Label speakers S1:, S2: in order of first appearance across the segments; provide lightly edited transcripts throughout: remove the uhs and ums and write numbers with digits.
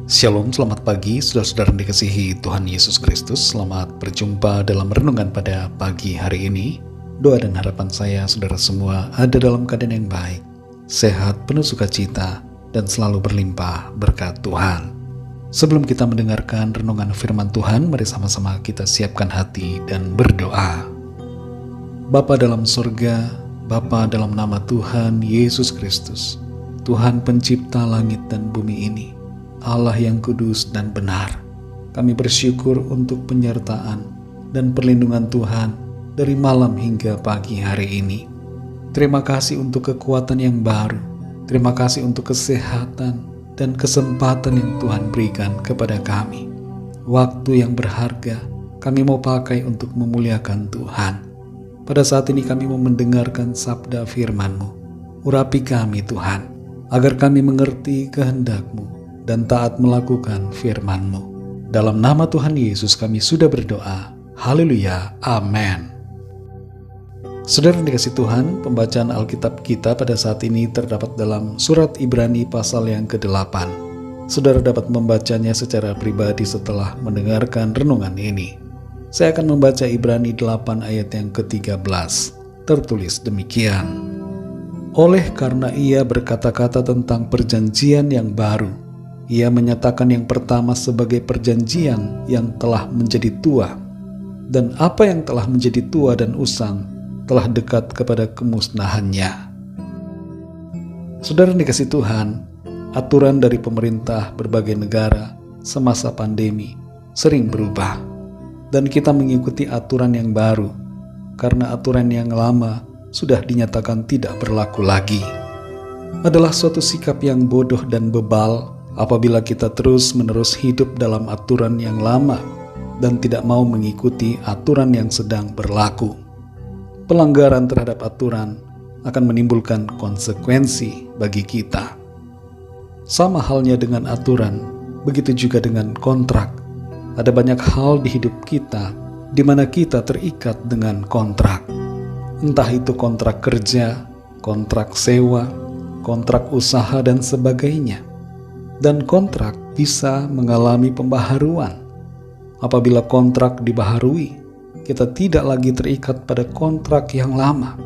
S1: Shalom, selamat pagi saudara-saudara yang dikasihi Tuhan Yesus Kristus. Selamat berjumpa dalam renungan pada pagi hari ini. Doa dan harapan saya saudara semua ada dalam keadaan yang baik, sehat, penuh sukacita, dan selalu berlimpah berkat Tuhan. Sebelum kita mendengarkan renungan firman Tuhan, mari sama-sama kita siapkan hati dan berdoa. Bapa dalam surga, Bapa dalam nama Tuhan Yesus Kristus, Tuhan pencipta langit dan bumi ini, Allah yang kudus dan benar, kami bersyukur untuk penyertaan dan perlindungan Tuhan dari malam hingga pagi hari ini. Terima kasih untuk kekuatan yang baru, terima kasih untuk kesehatan dan kesempatan yang Tuhan berikan kepada kami. Waktu yang berharga kami mau pakai untuk memuliakan Tuhan. Pada saat ini kami mau mendengarkan sabda firman-Mu. Urapi kami Tuhan, agar kami mengerti kehendak-Mu dan taat melakukan firman-Mu. Dalam nama Tuhan Yesus kami sudah berdoa. Haleluya. Amin. Saudara yang dikasihi Tuhan, pembacaan Alkitab kita pada saat ini terdapat dalam surat Ibrani pasal yang ke-8. Saudara dapat membacanya secara pribadi setelah mendengarkan renungan ini. Saya akan membaca Ibrani 8 ayat yang ke-13. Tertulis demikian. Oleh karena ia berkata-kata tentang perjanjian yang baru, ia menyatakan yang pertama sebagai perjanjian yang telah menjadi tua, dan apa yang telah menjadi tua dan usang telah dekat kepada kemusnahannya. Saudara dikasihi Tuhan, aturan dari pemerintah berbagai negara semasa pandemi sering berubah, dan kita mengikuti aturan yang baru karena aturan yang lama sudah dinyatakan tidak berlaku lagi. Adalah suatu sikap yang bodoh dan bebal apabila kita terus-menerus hidup dalam aturan yang lama dan tidak mau mengikuti aturan yang sedang berlaku. Pelanggaran terhadap aturan akan menimbulkan konsekuensi bagi kita. Sama halnya dengan aturan, begitu juga dengan kontrak. Ada banyak hal di hidup kita di mana kita terikat dengan kontrak. Entah itu kontrak kerja, kontrak sewa, kontrak usaha, dan sebagainya. Dan kontrak bisa mengalami pembaharuan. Apabila kontrak dibaharui, kita tidak lagi terikat pada kontrak yang lama,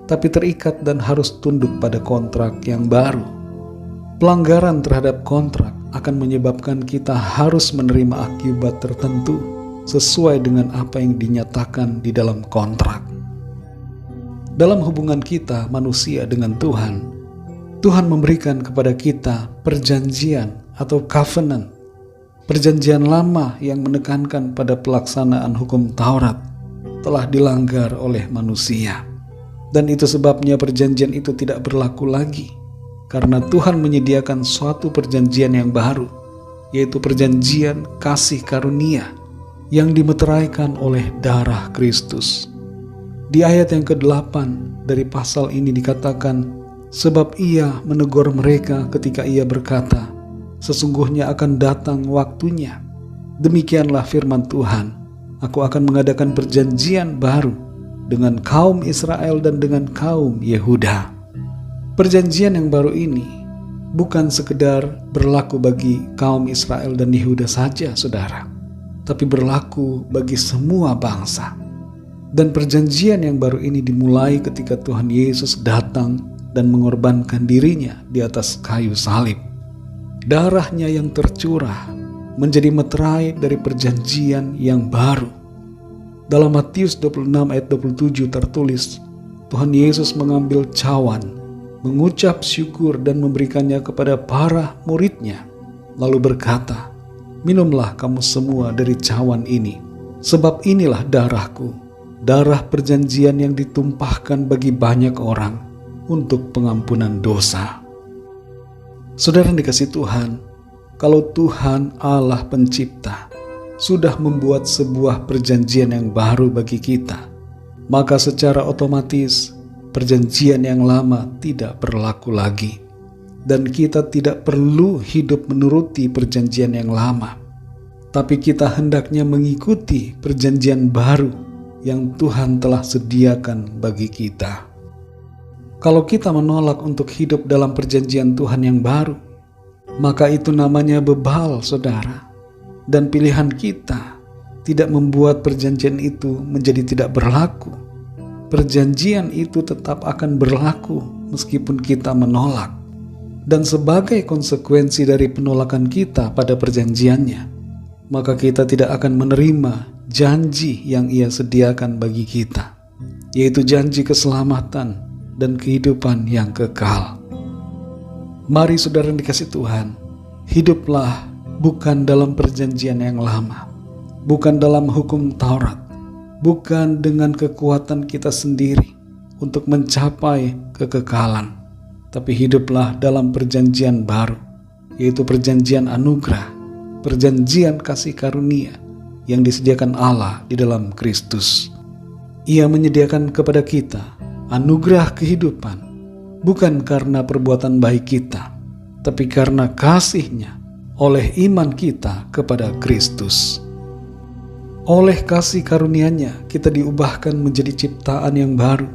S1: tapi terikat dan harus tunduk pada kontrak yang baru. Pelanggaran terhadap kontrak akan menyebabkan kita harus menerima akibat tertentu sesuai dengan apa yang dinyatakan di dalam kontrak. Dalam hubungan kita manusia dengan Tuhan, Tuhan memberikan kepada kita perjanjian atau covenant, perjanjian lama yang menekankan pada pelaksanaan hukum Taurat telah dilanggar oleh manusia. Dan itu sebabnya perjanjian itu tidak berlaku lagi, karena Tuhan menyediakan suatu perjanjian yang baru, yaitu perjanjian kasih karunia yang dimeteraikan oleh darah Kristus. Di ayat yang ke-8 dari pasal ini dikatakan, sebab ia menegur mereka ketika ia berkata, sesungguhnya akan datang waktunya. Demikianlah firman Tuhan, aku akan mengadakan perjanjian baru dengan kaum Israel dan dengan kaum Yehuda. Perjanjian yang baru ini bukan sekedar berlaku bagi kaum Israel dan Yehuda saja, saudara, tapi berlaku bagi semua bangsa. Dan perjanjian yang baru ini dimulai ketika Tuhan Yesus datang dan mengorbankan dirinya di atas kayu salib. Darahnya yang tercurah menjadi meterai dari perjanjian yang baru. Dalam Matius 26 ayat 27 tertulis, Tuhan Yesus mengambil cawan, mengucap syukur dan memberikannya kepada para muridnya, lalu berkata, minumlah kamu semua dari cawan ini, sebab inilah darahku, darah perjanjian yang ditumpahkan bagi banyak orang untuk pengampunan dosa. Saudara yang dikasihi Tuhan, kalau Tuhan Allah pencipta sudah membuat sebuah perjanjian yang baru bagi kita, maka secara otomatis perjanjian yang lama tidak berlaku lagi, dan kita tidak perlu hidup menuruti perjanjian yang lama, tapi kita hendaknya mengikuti perjanjian baru yang Tuhan telah sediakan bagi kita. Kalau kita menolak untuk hidup dalam perjanjian Tuhan yang baru, maka itu namanya bebal, saudara. Dan pilihan kita tidak membuat perjanjian itu menjadi tidak berlaku. Perjanjian itu tetap akan berlaku meskipun kita menolak. Dan sebagai konsekuensi dari penolakan kita pada perjanjiannya, maka kita tidak akan menerima janji yang Ia sediakan bagi kita, yaitu janji keselamatan dan kehidupan yang kekal. Mari saudara yang dikasihi Tuhan, hiduplah bukan dalam perjanjian yang lama, bukan dalam hukum Taurat, bukan dengan kekuatan kita sendiri untuk mencapai kekekalan, tapi hiduplah dalam perjanjian baru, yaitu perjanjian anugerah, perjanjian kasih karunia yang disediakan Allah di dalam Kristus. Ia menyediakan kepada kita anugerah kehidupan, bukan karena perbuatan baik kita, tapi karena kasih-Nya oleh iman kita kepada Kristus. Oleh kasih karunia-Nya kita diubahkan menjadi ciptaan yang baru,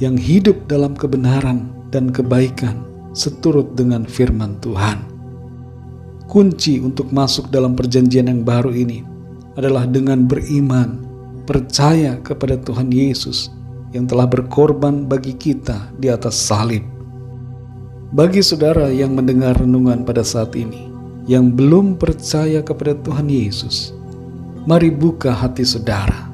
S1: yang hidup dalam kebenaran dan kebaikan seturut dengan firman Tuhan. Kunci untuk masuk dalam perjanjian yang baru ini adalah dengan beriman, percaya kepada Tuhan Yesus yang telah berkorban bagi kita di atas salib. Bagi saudara yang mendengar renungan pada saat ini, yang belum percaya kepada Tuhan Yesus, mari buka hati saudara.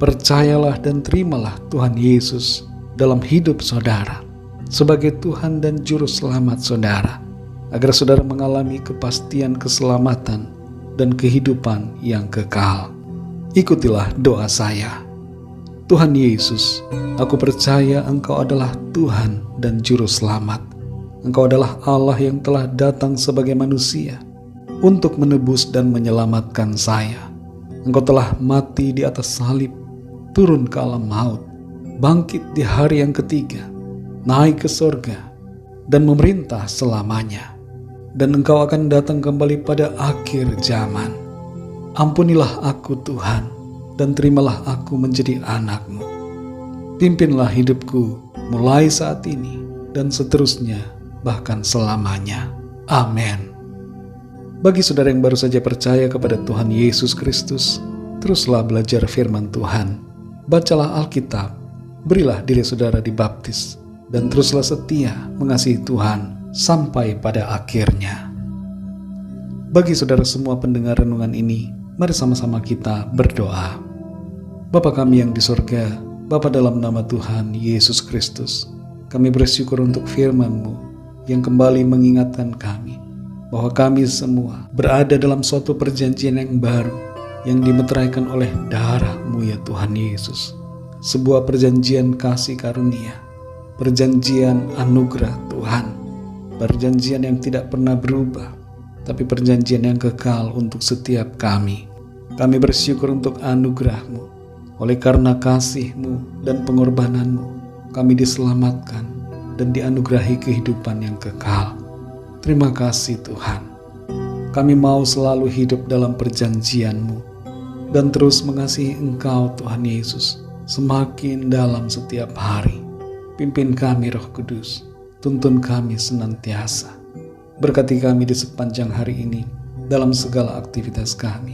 S1: Percayalah dan terimalah Tuhan Yesus dalam hidup saudara sebagai Tuhan dan Juru Selamat saudara, agar saudara mengalami kepastian keselamatan dan kehidupan yang kekal. Ikutilah doa saya. Tuhan Yesus, aku percaya Engkau adalah Tuhan dan Juru Selamat. Engkau adalah Allah yang telah datang sebagai manusia untuk menebus dan menyelamatkan saya. Engkau telah mati di atas salib, turun ke alam maut, bangkit di hari yang ketiga, naik ke sorga, dan memerintah selamanya. Dan Engkau akan datang kembali pada akhir zaman. Ampunilah aku Tuhan, dan terimalah aku menjadi anak-Mu. Pimpinlah hidupku mulai saat ini dan seterusnya, bahkan selamanya. Amin. Bagi saudara yang baru saja percaya kepada Tuhan Yesus Kristus, teruslah belajar firman Tuhan. Bacalah Alkitab, berilah diri saudara dibaptis, dan teruslah setia mengasihi Tuhan sampai pada akhirnya. Bagi saudara semua pendengar renungan ini, mari sama-sama kita berdoa. Bapa kami yang di sorga, Bapa dalam nama Tuhan Yesus Kristus, kami bersyukur untuk firman-Mu yang kembali mengingatkan kami bahwa kami semua berada dalam suatu perjanjian yang baru yang dimeteraikan oleh darah-Mu ya Tuhan Yesus. Sebuah perjanjian kasih karunia, perjanjian anugerah Tuhan, perjanjian yang tidak pernah berubah, tapi perjanjian yang kekal untuk setiap kami. Kami bersyukur untuk anugerah-Mu. Oleh karena kasih-Mu dan pengorbanan-Mu, kami diselamatkan dan dianugerahi kehidupan yang kekal. Terima kasih Tuhan. Kami mau selalu hidup dalam perjanjian-Mu dan terus mengasihi Engkau Tuhan Yesus semakin dalam setiap hari. Pimpin kami Roh Kudus, tuntun kami senantiasa. Berkati kami di sepanjang hari ini dalam segala aktivitas kami.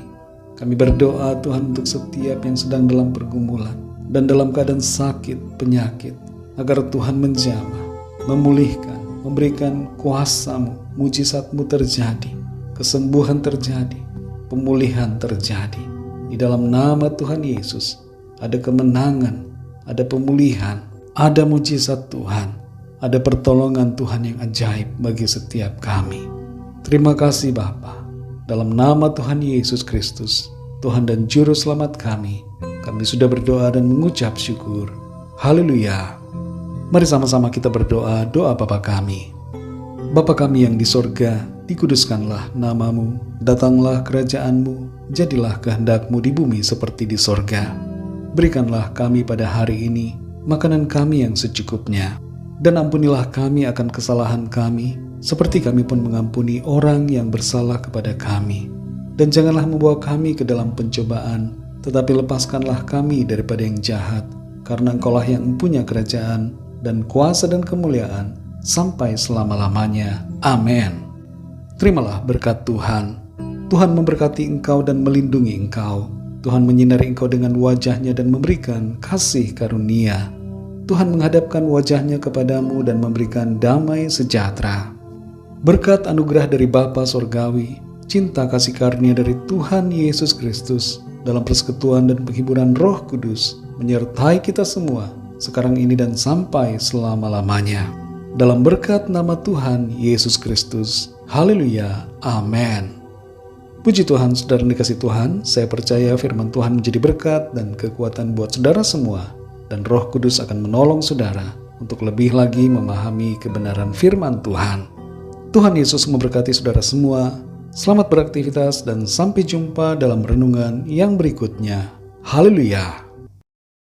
S1: Kami berdoa Tuhan untuk setiap yang sedang dalam pergumulan dan dalam keadaan sakit, penyakit, agar Tuhan menjamah, memulihkan, memberikan kuasa-Mu, mujizat-Mu terjadi, kesembuhan terjadi, pemulihan terjadi. Di dalam nama Tuhan Yesus ada kemenangan, ada pemulihan, ada mujizat Tuhan, ada pertolongan Tuhan yang ajaib bagi setiap kami. Terima kasih Bapa. Dalam nama Tuhan Yesus Kristus, Tuhan dan Juru Selamat kami sudah berdoa dan mengucap syukur. Haleluya. Mari sama-sama kita berdoa doa Bapa kami. Bapa kami yang di sorga, dikuduskanlah nama-Mu, datanglah kerajaan-Mu, jadilah kehendak-Mu di bumi seperti di sorga. Berikanlah kami pada hari ini makanan kami yang secukupnya, dan ampunilah kami akan kesalahan kami, seperti kami pun mengampuni orang yang bersalah kepada kami. Dan janganlah membawa kami ke dalam pencobaan, tetapi lepaskanlah kami daripada yang jahat, karena Engkaulah yang mempunyai kerajaan dan kuasa dan kemuliaan sampai selama-lamanya. Amin. Terimalah berkat Tuhan. Tuhan memberkati engkau dan melindungi engkau. Tuhan menyinari engkau dengan wajah-Nya dan memberikan kasih karunia. Tuhan menghadapkan wajah-Nya kepadamu dan memberikan damai sejahtera. Berkat anugerah dari Bapa Sorgawi, cinta kasih karunia dari Tuhan Yesus Kristus, dalam persekutuan dan penghiburan Roh Kudus, menyertai kita semua, sekarang ini dan sampai selama-lamanya. Dalam berkat nama Tuhan Yesus Kristus. Haleluya. Amin. Puji Tuhan, saudara dikasih Tuhan, saya percaya firman Tuhan menjadi berkat dan kekuatan buat saudara semua, dan Roh Kudus akan menolong saudara untuk lebih lagi memahami kebenaran firman Tuhan. Tuhan Yesus memberkati saudara semua. Selamat beraktivitas dan sampai jumpa dalam renungan yang berikutnya. Haleluya.